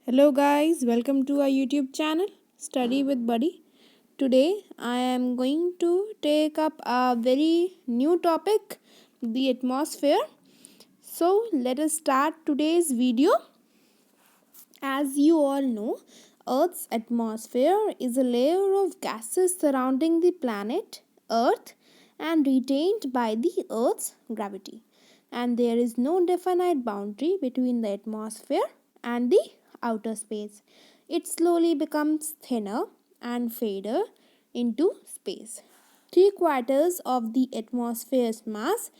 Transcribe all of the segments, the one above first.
Hello, guys, welcome to our YouTube channel Study with Buddy. Today, I am going to take up a very new topic, the atmosphere. So, let us start today's video. As you all know, Earth's atmosphere is a layer of gases surrounding the planet Earth and retained by the Earth's gravity. And there is no definite boundary between the atmosphere and the outer space. It slowly becomes thinner and fader into space. Three quarters of the atmosphere's mass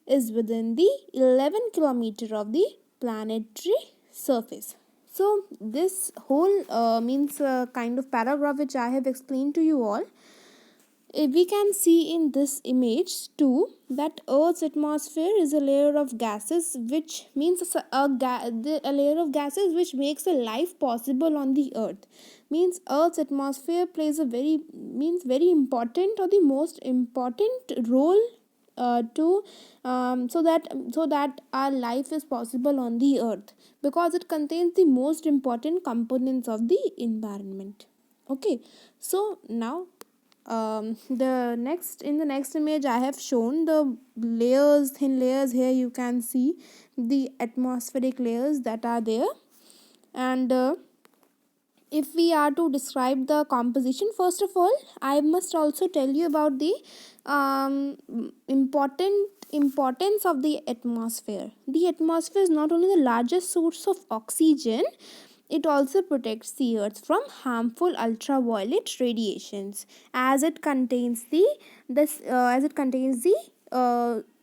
is within the 11 kilometer of the planetary surface. So this whole means kind of paragraph which I have explained to you all, we can see in this image too that Earth's atmosphere is a layer of gases, which means a layer of gases which makes a life possible on the Earth. Means Earth's atmosphere plays a very important or the most important role to so that our life is possible on the Earth, because it contains the most important components of the environment. Okay, so now the next image I have shown the layers, thin layers. Here you can see the atmospheric layers that are there. And if we are to describe the composition, first of all I must also tell you about the importance of the atmosphere. The atmosphere is not only the largest source of oxygen, it also protects the earth from harmful ultraviolet radiations, as it contains the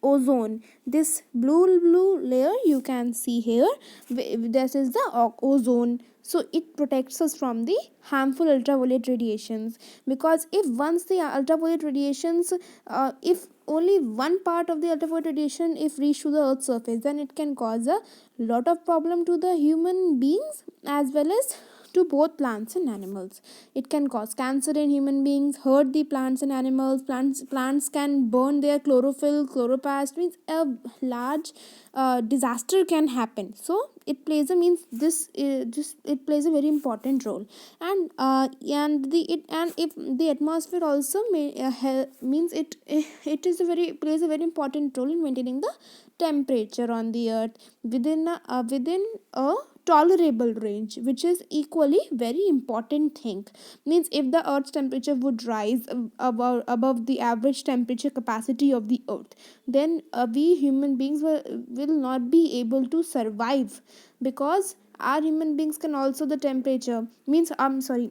ozone. This blue layer you can see here, this is the ozone. So it protects us from the harmful ultraviolet radiations, because if once the ultraviolet radiations, if only one part of the ultraviolet radiation if reach to the earth's surface, then it can cause a lot of problem to the human beings as well as to both plants and animals. It can cause cancer in human beings, hurt the plants and animals. Plants can burn their chlorophyll, chloroplast, means a large disaster can happen. So it plays a means this just it plays a very important role. And if the atmosphere also means it plays a very important role in maintaining the temperature on the earth within a tolerable range, which is equally very important thing. Means if the earth's temperature would rise above the average temperature capacity of the earth, then we human beings will not be able to survive, because our human beings can also the temperature means I'm sorry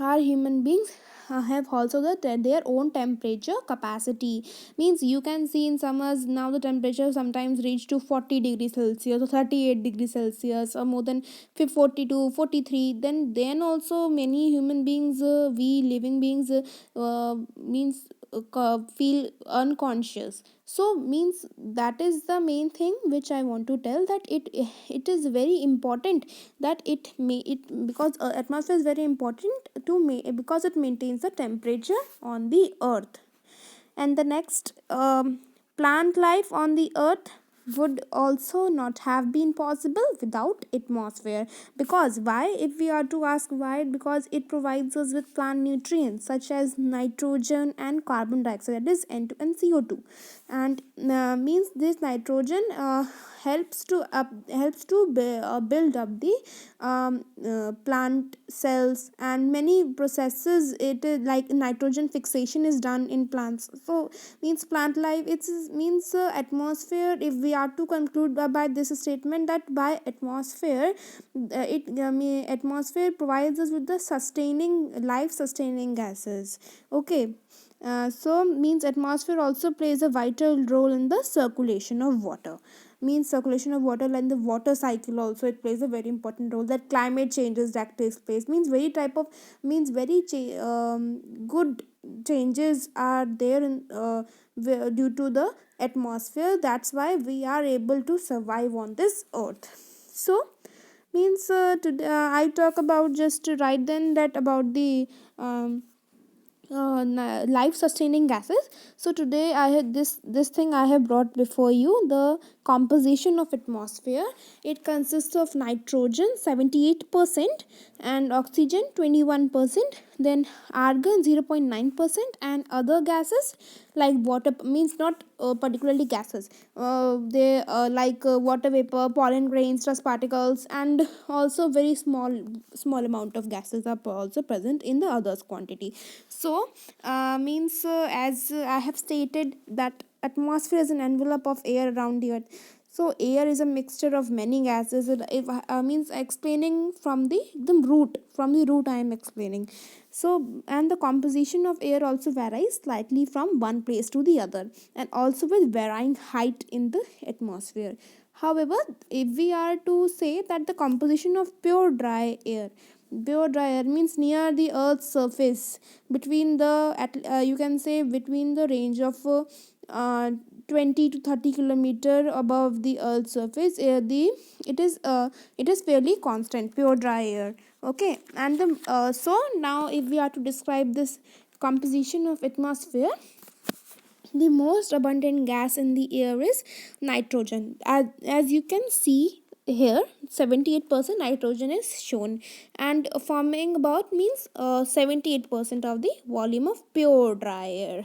our human beings have also their own temperature capacity. Means you can see in summers now the temperature sometimes reach to 40 degrees celsius or 38 degrees celsius or more than 42 43. Then also many human beings, we living beings, means feel unconscious. So means that is the main thing which I want to tell, that it is very important that it may it because atmosphere is very important because it maintains the temperature on the earth. And the next, plant life on the earth would also not have been possible without atmosphere. Because why, if we are to ask why, because it provides us with plant nutrients such as nitrogen and carbon dioxide, that is N2 and CO2. And means this nitrogen build up the plant cells, and many processes it is like nitrogen fixation is done in plants. So means plant life, it means atmosphere. If we are to conclude by this statement, that by atmosphere, atmosphere provides us with the life sustaining gases. Okay, so means atmosphere also plays a vital role in the circulation of water. Means circulation of water, and the water cycle also, it plays a very important role. That climate changes that takes place, means very type of means very good changes are there in due to the atmosphere. That's why we are able to survive on this earth. So means I talk about just right then that about the life sustaining gases. So today I had this thing I have brought before you, the composition of atmosphere. It consists of nitrogen 78% and oxygen 21%, then argon 0.9%, and other gases like water, means not particularly gases, they like water vapor, pollen grains, dust particles, and also very small amount of gases are also present in the others quantity. So means as I have stated that atmosphere is an envelope of air around the earth. So air is a mixture of many gases. If means explaining from the root I am explaining. So, and the composition of air also varies slightly from one place to the other, and also with varying height in the atmosphere. However, if we are to say that the composition of pure dry air means near the earth's surface, between the you can say between the range of uh, 20 to 30 kilometer above the earth's surface, the it is uh, it is fairly constant, pure dry air. Okay, and so now if we are to describe this composition of atmosphere, the most abundant gas in the air is nitrogen. As you can see here, 78% nitrogen is shown, and forming about means 78% of the volume of pure dry air.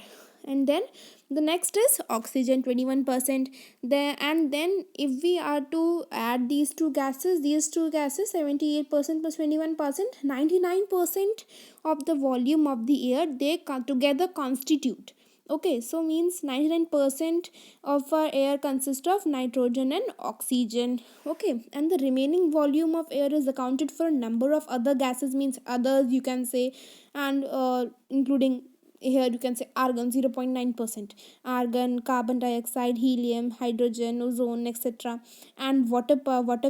And then the next is oxygen 21%. And then if we are to add these two gases 78% plus 21%, 99% of the volume of the air, they together constitute. Okay, so means 99% of our air consists of nitrogen and oxygen. Okay, and the remaining volume of air is accounted for a number of other gases, means others you can say, and including here you can say argon 0.9%, argon, carbon dioxide, helium, hydrogen, ozone, etc., and water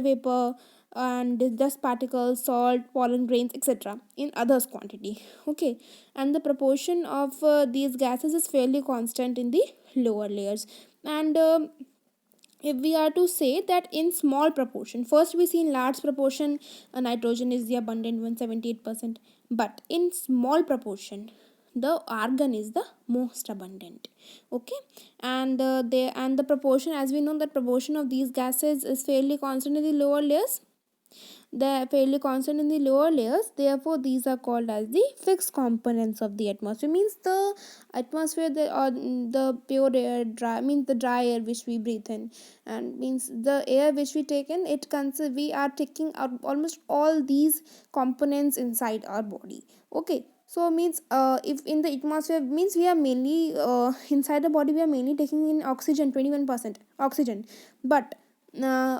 vapor, and dust particles, salt, pollen grains, etc., in others quantity. Okay, and the proportion of these gases is fairly constant in the lower layers. And if we are to say that in small proportion, first we see in large proportion, nitrogen is the abundant one, 78%, but in small proportion the argon is the most abundant. Okay, and the proportion, as we know that proportion of these gases is fairly constant in the lower layers, fairly constant in the lower layers. Therefore, these are called as the fixed components of the atmosphere. Means the atmosphere, the pure air, dry means the dry air which we breathe in, and means the air which we take in. We are taking out almost all these components inside our body. Okay. So means if in the atmosphere means we are mainly inside the body we are mainly taking in oxygen 21% oxygen, but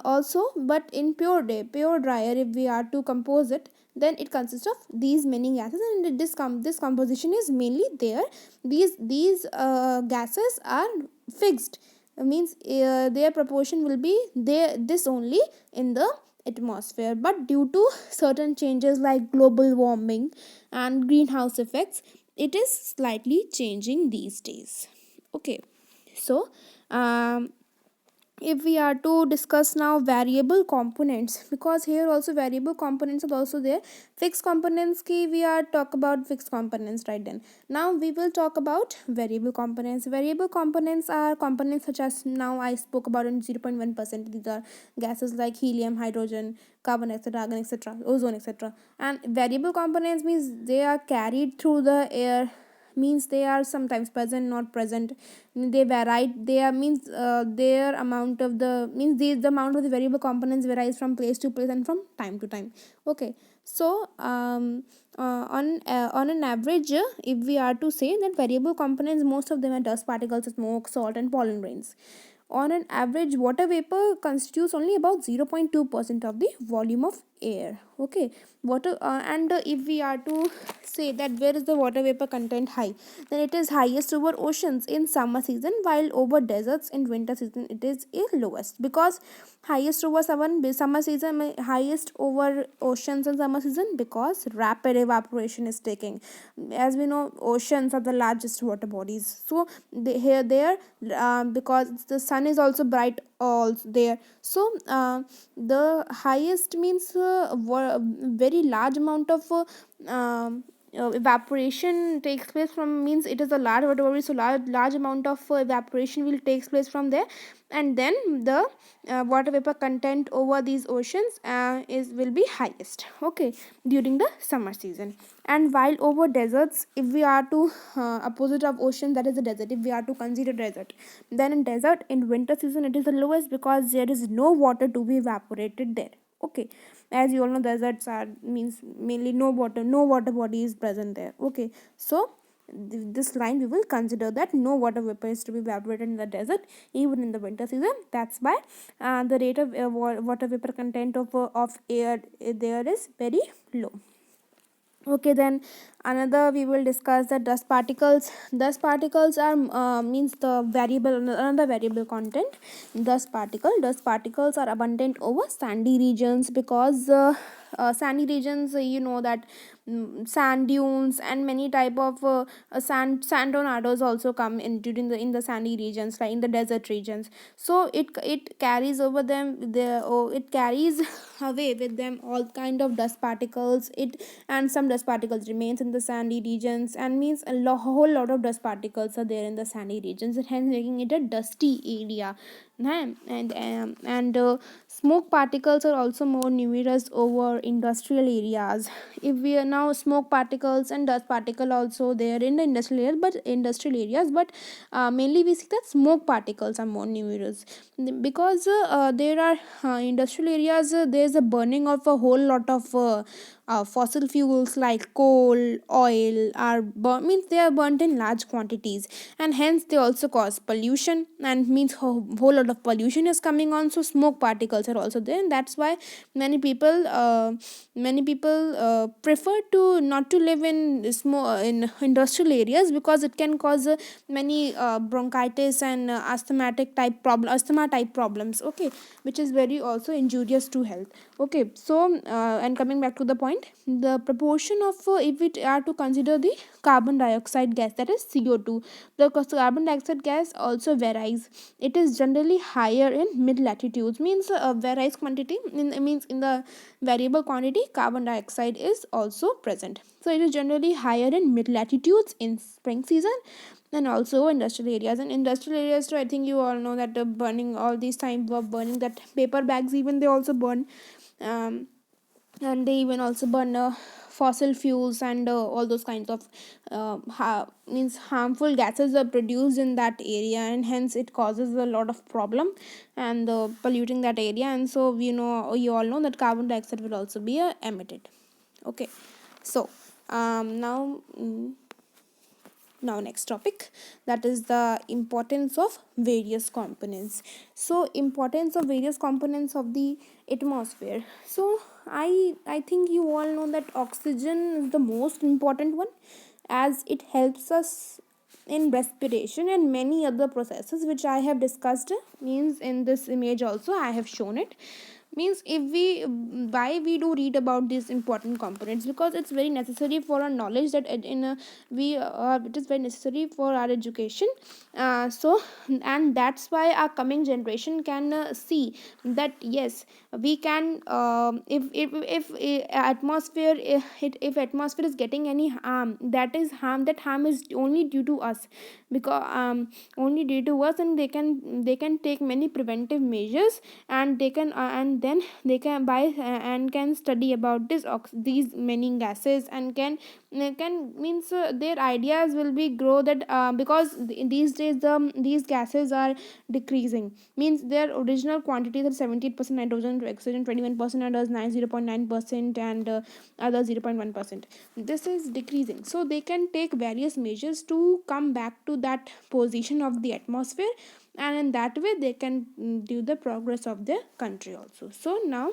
also but in pure dry air, if we are to compose it, then it consists of these many gases, and this composition is mainly there. These gases are fixed. Means their proportion will be there this only in the atmosphere, but due to certain changes like global warming and greenhouse effects, it is slightly changing these days. Okay, so if we are to discuss now variable components, because here also variable components are also there. Fixed components ki we are talk about fixed components right. Then now we will talk about variable components. Variable components are components such as now I spoke about in 0.1%. These are gases like helium, hydrogen, carbon dioxide, argon, etc., ozone, etc. And variable components means they are carried through the air, means they are sometimes present, not present. They vary, they are means their amount of the means the amount of the variable components varies from place to place and from time to time. Okay, so on an average, if we are to say that variable components, most of them are dust particles, smoke, salt, and pollen grains. On an average, water vapor constitutes only about 0.2% of the volume of air. Okay, water and if we are to say that where is the water vapor content high, then it is highest over oceans in summer season, while over deserts in winter season it is lowest. Because highest over summer season, highest over oceans in summer season, because rapid evaporation is taking. As we know, oceans are the largest water bodies, so they here there because the sun is also bright all there. So the highest means very large amount of evaporation takes place from, means it is a large water body, so large amount of evaporation will takes place from there, and then the water vapor content over these oceans is will be highest, okay, during the summer season. And while over deserts, if we are to opposite of ocean, that is the desert, if we are to consider desert, then in desert in winter season it is the lowest because there is no water to be evaporated there, okay. As you all know, deserts are means mainly no water body is present there, okay. So this line we will consider that no water vapor is to be evaporated in the desert even in the winter season. That's why the rate of water vapor content of air there is very low. Okay, then another we will discuss the dust particles. Dust particles are means the variable, another variable content. Dust particles are abundant over sandy regions because sandy regions, you know that sand dunes and many type of sand tornadoes also come in during the in the sandy regions, like in the desert regions. So it carries over them the it carries away with them all kind of dust particles. It and some dust particles remains in the sandy regions, and means whole lot of dust particles are there in the sandy regions, and hence making it a dusty area. And smoke particles are also more numerous over industrial areas. If we are now smoke particles and dust particle also there in the industrial areas, but mainly we see that smoke particles are more numerous because there are industrial areas, there is a burning of a whole lot of fossil fuels like coal, oil are means they are burnt in large quantities, and hence they also cause pollution, and means whole lot of pollution is coming on. So smoke particles are also there, and that's why many people prefer to not to live in in industrial areas, because it can cause many bronchitis and asthma type problems, okay, which is very also injurious to health, okay. So and coming back to the point, the proportion of if we are to consider the carbon dioxide gas, that is CO2, the carbon dioxide gas also varies. It is generally higher in mid latitudes, means varies quantity means in the variable quantity carbon dioxide is also present. So it is generally higher in mid latitudes in spring season, and also industrial areas. And industrial areas too, I think you all know that burning all these time of burning that paper bags, even they also burn, um, and they even also burn fossil fuels, and all those kinds of means harmful gases are produced in that area, and hence it causes a lot of problem and polluting that area. And so you all know that carbon dioxide will also be emitted, okay. So now now next topic, that is the importance of various components. So importance of various components of the atmosphere. So I think you all know that oxygen is the most important one, as it helps us in respiration and many other processes which I have discussed, means in this image also I have shown it. Means if we why we do read about these important components, because it's very necessary for our knowledge that in a we it is very necessary for our education. So and that's why our coming generation can see that yes, we can if atmosphere if atmosphere is getting any harm, that harm is only due to us, because only due to us, and they can take many preventive measures, and they can and then they can buy and can study about these many gases, and can means their ideas will be grow that because these days these gases are decreasing, means their original quantities are 70% nitrogen to oxygen, 21% others 0.9%, and other 0.1%. This is decreasing, so they can take various measures to come back to that position of the atmosphere, and in that way they can do the progress of their country also. So now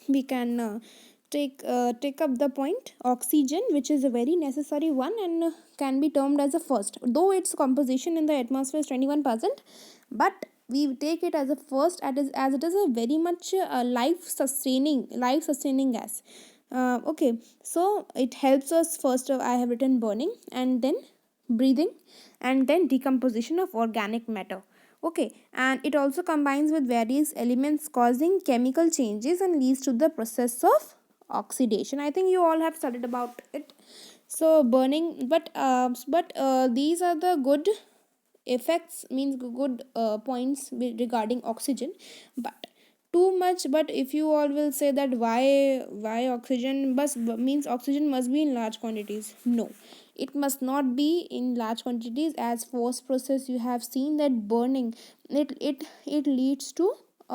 we can take up the point oxygen, which is a very necessary one, and can be termed as a first, though its composition in the atmosphere is 21%, but we take it as a first as it is a very much life sustaining gas. Okay, so it helps us first I have written burning, and then breathing, and then decomposition of organic matter, okay. And it also combines with various elements causing chemical changes and leads to the process of oxidation. I think you all have studied about it. So burning, but these are the good effects, means good points regarding oxygen. But too much, but if you all will say that why oxygen means oxygen must be in large quantities, no, it must not be in large quantities. As first process you have seen that burning, it leads to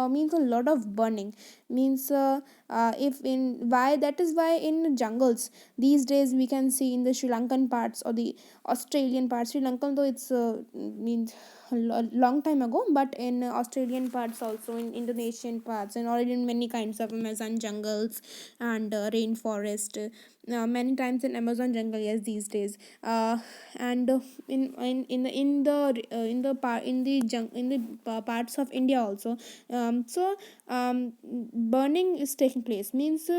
means a lot of burning, means if in why that is why in jungles these days we can see in the Sri Lankan parts or the Australian parts. Sri Lankan though it's means a long time ago, but in Australian parts, also in Indonesian parts, and already in many kinds of Amazon jungles and rainforest. Many times in Amazon jungle, yes, these days. And in the parts of India also. Burning is taking place, means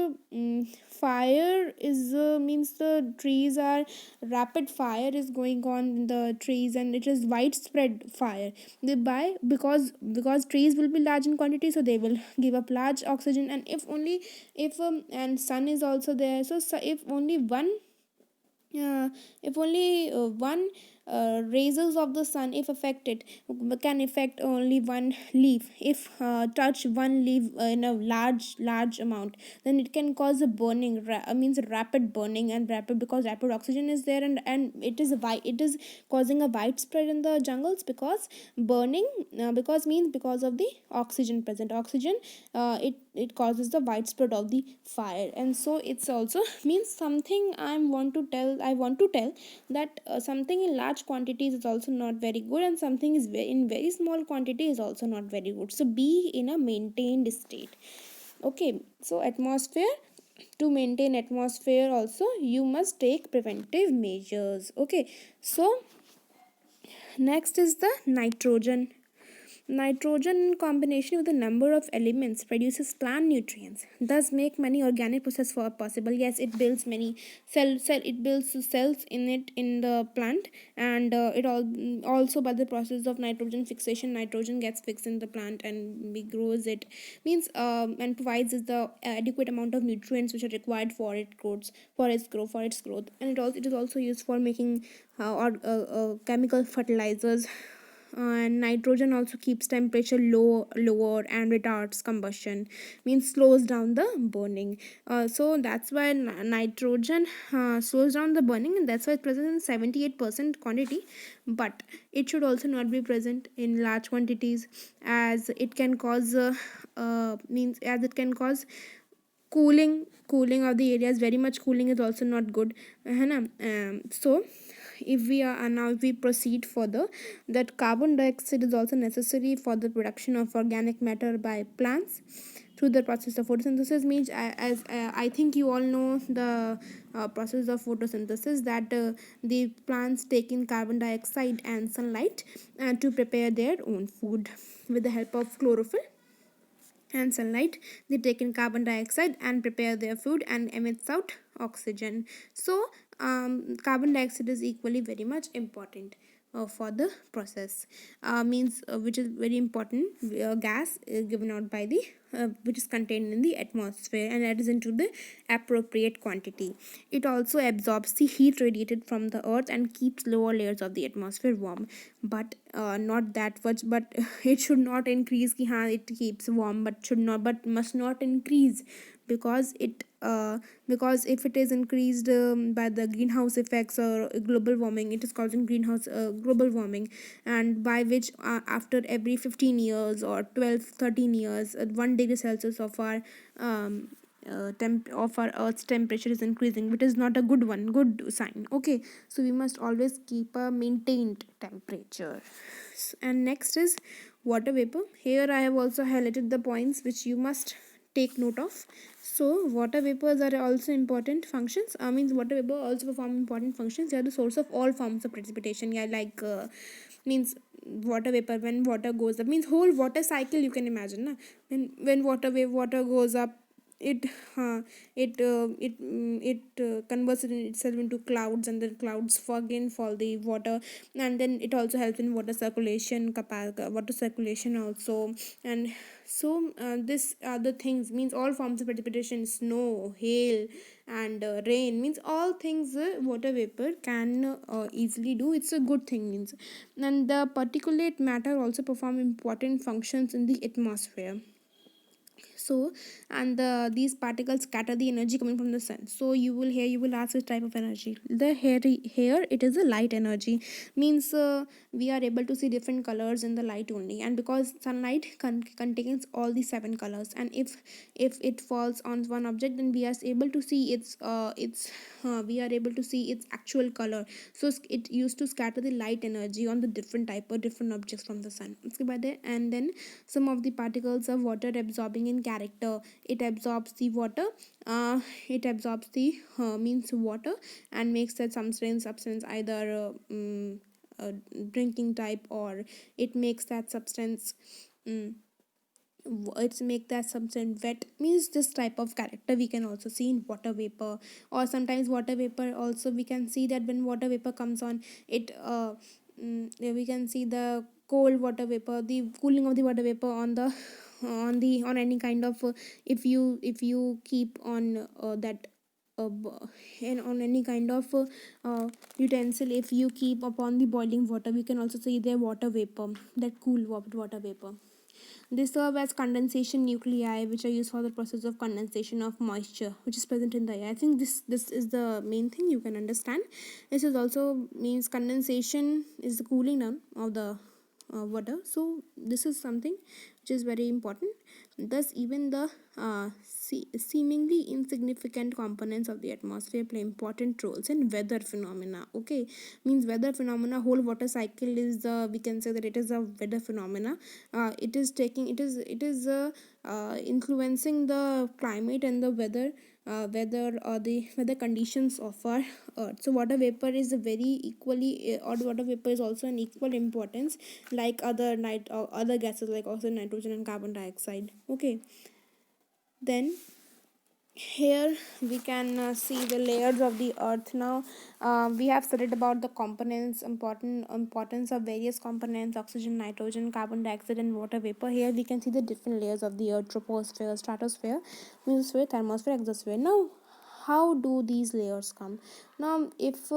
fire is means the trees are rapid fire is going on in the trees, and it is widespread fire. They buy because trees will be large in quantity, so they will give up large oxygen. And if only if and sun is also there, so if only one one rays of the sun, if affected, can affect only one leaf. If touch one leaf in a large amount, then it can cause a burning, means rapid burning and rapid, because rapid oxygen is there, and it is causing a widespread in the jungles, because burning, because of the oxygen present. Oxygen, it causes the widespread of the fire. And so it's also means something I want to tell that something in large quantities is also not very good, and something is in very small quantity is also not very good. So be in a maintained state. Okay, so atmosphere, to maintain atmosphere also you must take preventive measures. Okay, so next is the nitrogen. Nitrogen in combination with a number of elements produces plant nutrients, thus make many organic processes for possible. Yes, it builds many it builds cells in it in the plant, and it all also by the process of nitrogen fixation, nitrogen gets fixed in the plant and we grows it, means and provides us the adequate amount of nutrients which are required for for its growth. And it is also used for making chemical fertilizers. And nitrogen also keeps temperature lower and retards combustion, means slows down the burning. So that's why nitrogen slows down the burning, and that's why it's present in 78% quantity. But it should also not be present in large quantities, as it can cause means as it can cause cooling of the areas. Very much cooling is also not good, है ना? So if we are now if we proceed further, that carbon dioxide is also necessary for the production of organic matter by plants through the process of photosynthesis. Means as I think you all know the process of photosynthesis, that the plants take in carbon dioxide and sunlight to prepare their own food with the help of chlorophyll and sunlight. They take in carbon dioxide and prepare their food and emits out oxygen. So carbon dioxide is equally very much important for the process, means which is very important gas given out by the which is contained in the atmosphere, and that is into the appropriate quantity. It also absorbs the heat radiated from the earth and keeps lower layers of the atmosphere warm. But not that much, but it should not increase ki, haan, it keeps warm, but should not, but must not increase, because because if it is increased by the greenhouse effects or global warming, it is causing greenhouse global warming, and by which after every 15 years or 12 13 years 1 degree celsius of our of our earth's temperature is increasing, which is not a good sign. Okay, so we must always keep a maintained temperature. And next is water vapor. Here I have also highlighted the points which you must take note of. So water vapors are also important functions. Means water vapor also perform important functions. They are the source of all forms of precipitation. Yeah, like means water vapor, when water goes up, means whole water cycle you can imagine na? When water goes up it converts itself into clouds, and then clouds fog in for the water, and then it also helps in water circulation also. And so this other things means all forms of precipitation, snow, hail, and rain, means all things water vapor can easily do. It's a good thing, means. And the particulate matter also perform important functions in the atmosphere. So, and these particles scatter the energy coming from the sun. So you will ask which type of energy. The here it is a light energy, means we are able to see different colors in the light only. And because sunlight contains all the seven colors, and if it falls on one object, then we are able to see its we are able to see its actual color. So it used to scatter the light energy on the different type or different objects from the sun. उसके बाद है, and then some of the particles of water absorbing in character. It absorbs the water, it absorbs the means water, and makes that substance either drinking type, or it makes that substance um, it's make that substance wet, means this type of character we can also see in water vapor. Or sometimes water vapor also we can see that when water vapor comes on it, yeah, we can see the cold water vapor, the cooling of the water vapor on the on any kind of if you keep on that and on any kind of utensil, if you keep upon the boiling water, we can also see the water vapor, that cool water vapor. They serve as condensation nuclei, which are used for the process of condensation of moisture, which is present in the air. I think this is the main thing you can understand. This is also means condensation is the cooling down of the water. So this is something which is very important. Thus, even the seemingly insignificant components of the atmosphere play important roles in weather phenomena. Okay, means weather phenomena, whole water cycle is the, we can say that it is a weather phenomena. It is influencing the climate and the weather or the weather conditions of our earth. So water vapor is a very equally or water vapor is also an equal importance like other gases like oxygen, nitrogen, and carbon dioxide. Okay, then here we can see the layers of the earth. Now we have studied about the components, importance of various components: oxygen, nitrogen, carbon dioxide, and water vapor. Here we can see the different layers of the earth: troposphere, stratosphere, mesosphere, thermosphere, exosphere. Now how do these layers come? Now if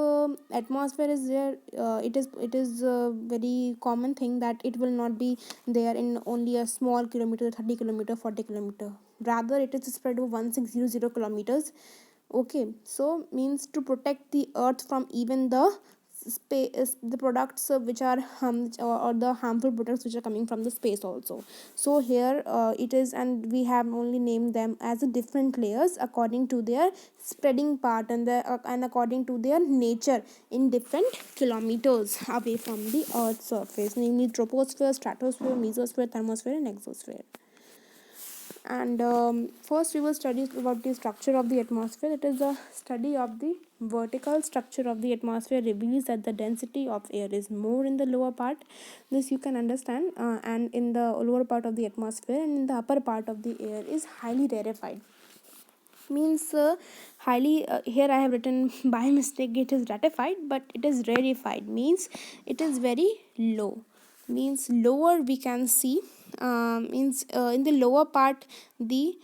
atmosphere is there, it is a very common thing that it will not be there in only a small kilometer, 30 kilometer, 40 kilometer, rather it is spread over 1600 kilometers. Okay, so means to protect the earth from even the space, the products which are or the harmful products which are coming from the space also. So here it is, and we have only named them as a different layers according to their spreading part and according to their nature in different kilometers away from the earth's surface, namely troposphere, stratosphere, mesosphere, thermosphere, and exosphere. And first we will study about the structure of the atmosphere. It is the study of the vertical structure of the atmosphere reveals that the density of air is more in the lower part. This you can understand, and in the lower part of the atmosphere, and in the upper part of the air is highly rarefied, means highly here I have written by mistake it is ratified, but it is rarefied, means it is very low, means lower we can see, means in the lower part the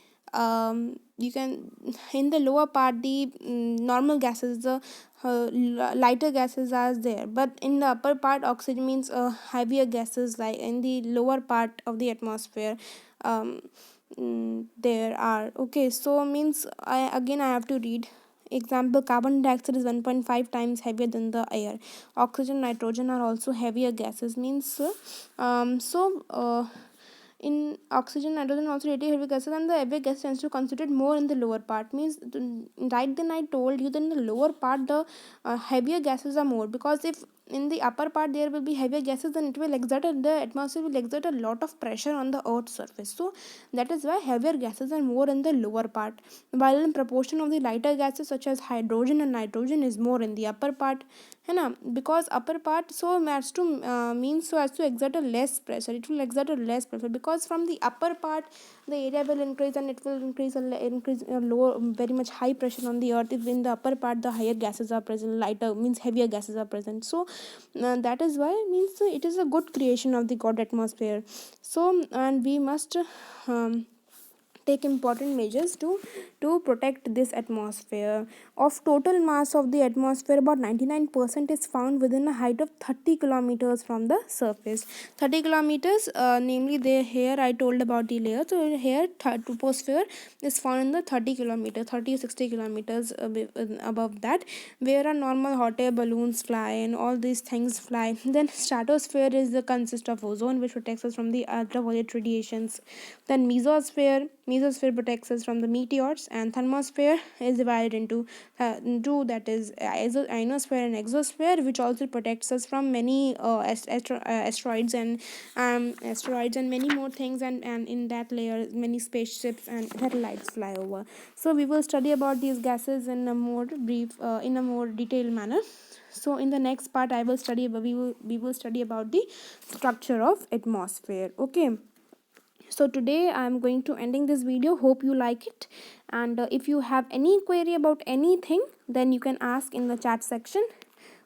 you can in the lower part the normal gases, the lighter gases are there, but in the upper part oxygen means heavier gases, like in the lower part of the atmosphere there are. Okay, so means I have to read example: carbon dioxide is 1.5 times heavier than the air. Oxygen, nitrogen are also heavier gases, means in oxygen, nitrogen also really heavy gases, and the heavy gas tends to concentrate more in the lower part, means right then I told you that in the lower part the heavier gases are more, because if in the upper part there will be heavier gases, then it will exert the atmosphere will exert a lot of pressure on the earth's surface. So that is why heavier gases are more in the lower part, while in proportion of the lighter gases such as hydrogen and nitrogen is more in the upper part. है ना, because upper part so as to means so as to exert a less pressure, it will exert a less pressure, because from the upper part the area will increase, and it will increase low, very much high pressure on the earth. If in the upper part the higher gases are present, lighter means heavier gases are present. So that is why means it is a good creation of the god atmosphere. So and we must take important measures to protect this atmosphere. Of total mass of the atmosphere, about 99% is found within a height of 30 kilometers from the surface. 30 kilometers, namely the here I told about the layer. So here troposphere is found in the 30 kilometers, 30 or 60 kilometers above that, where a normal hot air balloons fly and all these things fly. Then stratosphere is the consist of ozone, which protects us from the ultraviolet radiations. Then mesosphere protects us from the meteors, and thermosphere is divided into two, that is ionosphere and exosphere, which also protects us from many asteroids and many more things, and in that layer many spaceships and satellites fly over. So we will study about these gases in a more brief in a more detailed manner. So in the next part I will study we will study about the structure of atmosphere. Okay, so today I'm going to ending this video. Hope you like it, and if you have any query about anything, then you can ask in the chat section.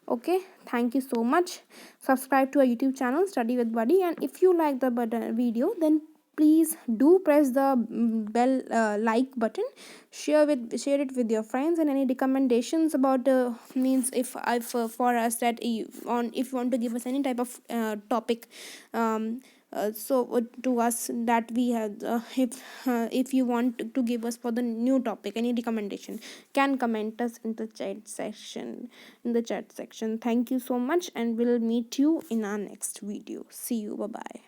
Okay, thank you so much. Subscribe to our YouTube channel Study with Buddy, and if you like the video, then please do press the bell like button. Share it with your friends, and any recommendations about means if for us that if you want to give us any type of topic, to us that we have if you want to give us for the new topic any recommendation, can comment us in the chat section. Thank you so much, and we'll meet you in our next video. See you. Bye bye.